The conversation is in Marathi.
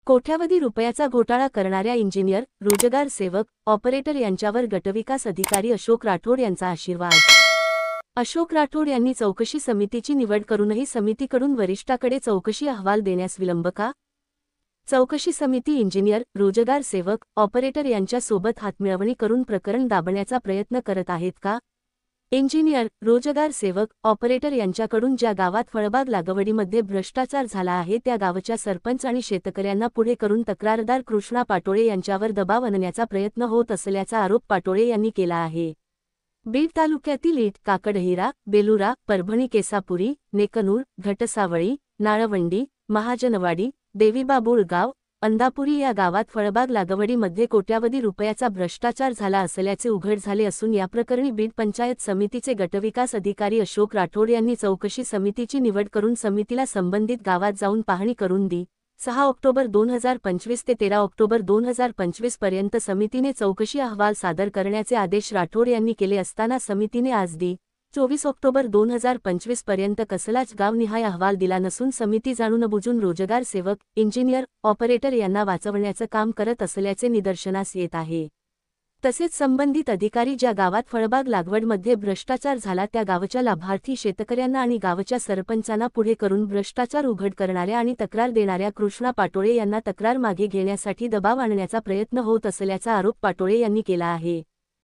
कोट्यावधी रुपयाचा घोटाळा करणाऱ्या इंजिनियर, रोजगार सेवक, ऑपरेटर यांच्यावर गटविकास अधिकारी अशोक राठोड यांचा आशीर्वाद. अशोक राठोड यांनी चौकशी समितीची निवड करूनही समितीकडून वरिष्ठाकडे चौकशी अहवाल देण्यास विलंब का? चौकशी समिती इंजिनियर, रोजगार सेवक, ऑपरेटर यांच्यासोबत हातमिळवणी करून प्रकरण दाबण्याचा प्रयत्न करत आहेत का? इंजिनियर, रोजगार सेवक, ऑपरेटर यांच्याकडून ज्या गावात फळबाग लागवडीमध्ये भ्रष्टाचार झाला आहे त्या गावच्या सरपंच आणि शेतकऱ्यांना पुढे करून तक्रारदार कृष्णा पाटोळे यांच्यावर दबाव आणण्याचा प्रयत्न होत असल्याचा आरोप पाटोळे यांनी केला आहे. बीड तालुक्यातील इट, काकडहिरा, बेलुरा, परभणी केसापुरी, नेकनूर, घटसावळी, नाळवंडी, महाजनवाडी, देवीबाबुळगाव, अंधापुरी या गावात फळबाग लागवडीमध्ये कोट्यावधी रुपयाचा भ्रष्टाचार झाला असल्याचे उघड झाले असून याप्रकरणी बीड पंचायत समितीचे गटविकास अधिकारी अशोक राठोड यांनी चौकशी समितीची निवड करून समितीला संबंधित गावात जाऊन पाहणी करून दी. 6 ऑक्टोबर 2025 ते 13 ऑक्टोबर 2025 पर्यंत समितीने चौकशी अहवाल सादर करण्याचे आदेश राठोड यांनी केले असताना समितीने आज दि. 24 ऑक्टोबर 2025 पर्यंत कसलाच गावनिहाय अहवाल दिला नसून समिती जाणूनबुजून रोजगार सेवक, इंजिनियर, ऑपरेटर यांना वाचवण्याचं काम करत असल्याचे निदर्शनास येत आहे. तसेच संबंधित अधिकारी ज्या गावात फळबाग लागवडमध्ये भ्रष्टाचार झाला त्या गावच्या लाभार्थी शेतकऱ्यांना आणि गावच्या सरपंचांना पुढे करून भ्रष्टाचार उघड करणाऱ्या आणि तक्रार देणाऱ्या कृष्णा पाटोळे यांना तक्रार मागे घेण्यासाठी दबाव आणण्याचा प्रयत्न होत असल्याचा आरोप पाटोळे यांनी केला आहे.